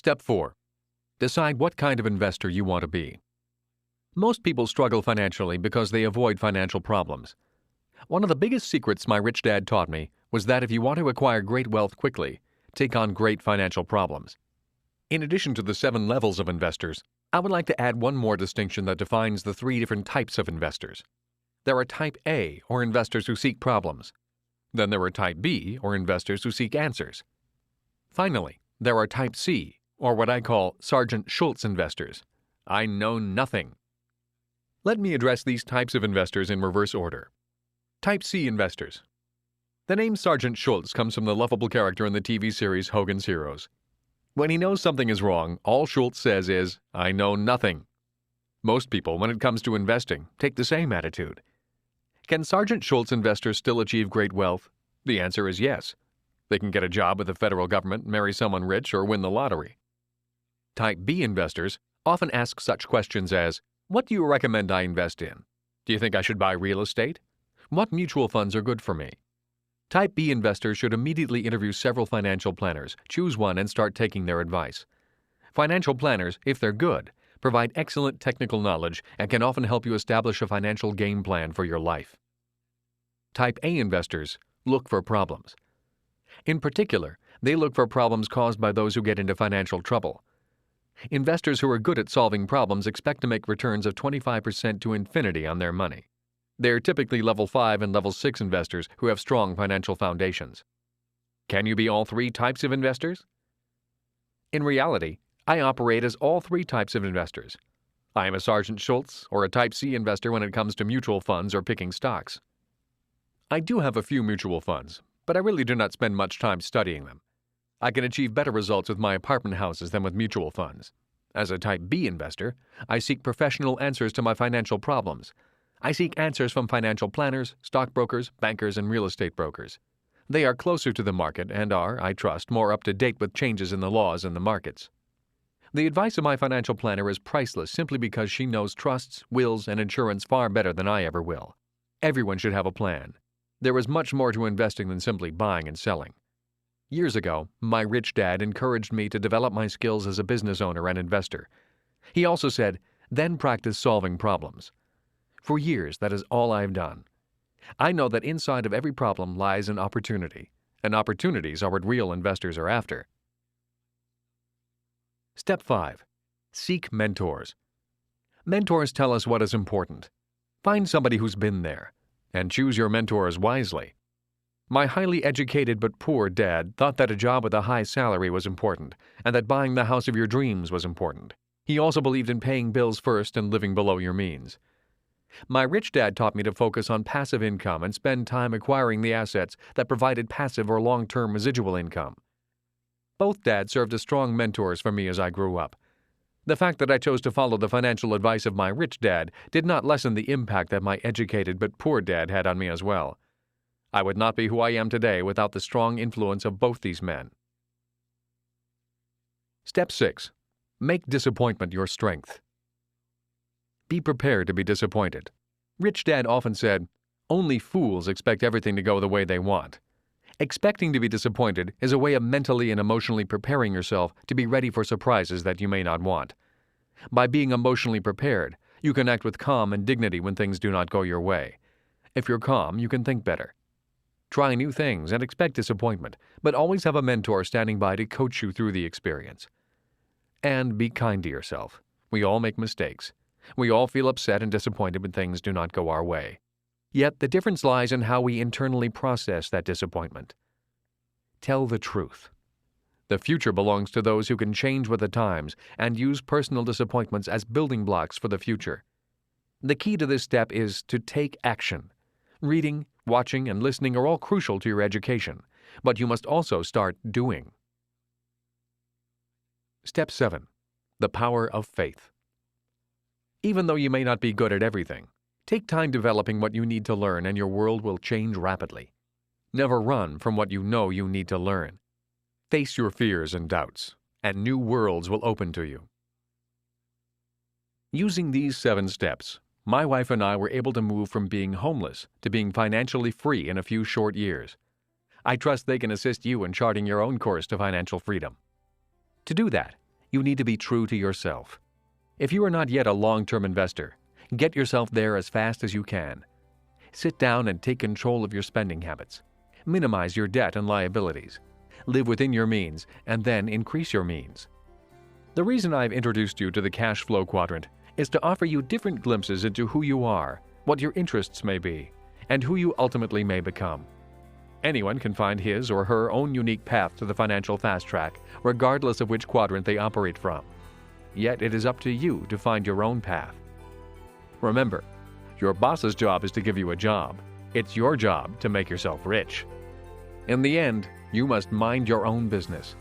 Step 4. Decide what kind of investor you want to be. Most people struggle financially because they avoid financial problems. One of the biggest secrets my rich dad taught me was that if you want to acquire great wealth quickly, take on great financial problems. In addition to the 7 levels of investors, I would like to add one more distinction that defines the 3 different types of investors. There are Type A, or investors who seek problems. Then there are Type B, or investors who seek answers. Finally, there are Type C, or what I call Sergeant Schultz investors. I know nothing. Let me address these types of investors in reverse order. Type C investors. The name Sergeant Schultz comes from the lovable character in the TV series Hogan's Heroes. When he knows something is wrong, all Schultz says is, "I know nothing." Most people, when it comes to investing, take the same attitude. Can Sergeant Schultz investors still achieve great wealth? The answer is yes. They can get a job with the federal government, marry someone rich, or win the lottery. Type B investors often ask such questions as, "What do you recommend I invest in? Do you think I should buy real estate? What mutual funds are good for me?" Type B investors should immediately interview several financial planners, choose one, and start taking their advice. Financial planners, if they're good, provide excellent technical knowledge and can often help you establish a financial game plan for your life. Type A investors look for problems. In particular, they look for problems caused by those who get into financial trouble. Investors who are good at solving problems expect to make returns of 25% to infinity on their money. They're typically level 5 and level 6 investors who have strong financial foundations. Can you be all 3 types of investors? In reality, I operate as all 3 types of investors. I am a Sergeant Schultz or a Type C investor when it comes to mutual funds or picking stocks. I do have a few mutual funds, but I really do not spend much time studying them. I can achieve better results with my apartment houses than with mutual funds. As a Type B investor, I seek professional answers to my financial problems. I seek answers from financial planners, stockbrokers, bankers, and real estate brokers. They are closer to the market and are, I trust, more up to date with changes in the laws and the markets. The advice of my financial planner is priceless simply because she knows trusts, wills, and insurance far better than I ever will. Everyone should have a plan. There is much more to investing than simply buying and selling. Years ago, my rich dad encouraged me to develop my skills as a business owner and investor. He also said, "Then practice solving problems." For years, that is all I've done. I know that inside of every problem lies an opportunity, and opportunities are what real investors are after. Step 5. Seek mentors. Mentors tell us what is important. Find somebody who's been there, and choose your mentors wisely. My highly educated but poor dad thought that a job with a high salary was important, and that buying the house of your dreams was important. He also believed in paying bills first and living below your means. My rich dad taught me to focus on passive income and spend time acquiring the assets that provided passive or long-term residual income. Both dads served as strong mentors for me as I grew up. The fact that I chose to follow the financial advice of my rich dad did not lessen the impact that my educated but poor dad had on me as well. I would not be who I am today without the strong influence of both these men. Step 6. Make disappointment your strength. Be prepared to be disappointed. Rich Dad often said, "Only fools expect everything to go the way they want." Expecting to be disappointed is a way of mentally and emotionally preparing yourself to be ready for surprises that you may not want. By being emotionally prepared, you can act with calm and dignity when things do not go your way. If you're calm, you can think better. Try new things and expect disappointment, but always have a mentor standing by to coach you through the experience. And be kind to yourself. We all make mistakes. We all feel upset and disappointed when things do not go our way. Yet the difference lies in how we internally process that disappointment. Tell the truth. The future belongs to those who can change with the times and use personal disappointments as building blocks for the future. The key to this step is to take action. Reading, watching, and listening are all crucial to your education, but you must also start doing. Step 7. The power of faith. Even though you may not be good at everything, take time developing what you need to learn and your world will change rapidly. Never run from what you know you need to learn. Face your fears and doubts, and new worlds will open to you. Using these 7 steps, my wife and I were able to move from being homeless to being financially free in a few short years. I trust they can assist you in charting your own course to financial freedom. To do that, you need to be true to yourself. If you are not yet a long-term investor, get yourself there as fast as you can. Sit down and take control of your spending habits. Minimize your debt and liabilities. Live within your means, and then increase your means. The reason I've introduced you to the Cash Flow Quadrant is to offer you different glimpses into who you are, what your interests may be, and who you ultimately may become. Anyone can find his or her own unique path to the financial fast track, regardless of which quadrant they operate from. Yet it is up to you to find your own path. Remember, your boss's job is to give you a job. It's your job to make yourself rich. In the end, you must mind your own business.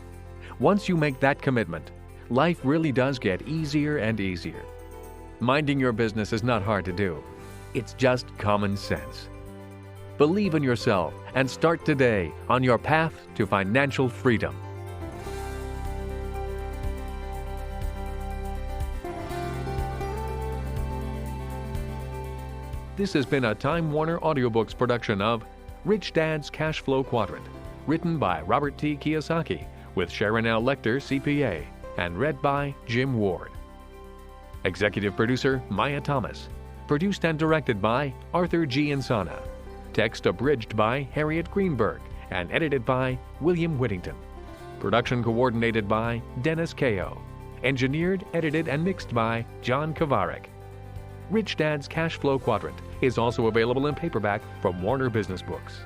Once you make that commitment, life really does get easier and easier. Minding your business is not hard to do. It's just common sense. Believe in yourself and start today on your path to financial freedom. This has been a Time Warner Audiobooks production of Rich Dad's Cashflow Quadrant, written by Robert T. Kiyosaki with Sharon L. Lecter, CPA, and read by Jim Ward. Executive producer Maya Thomas. Produced and directed by Arthur G. Insana. Text abridged by Harriet Greenberg and edited by William Whittington. Production coordinated by Dennis Ko. Engineered, edited, and mixed by John Kovarik. Rich Dad's Cashflow Quadrant is also available in paperback from Warner Business Books.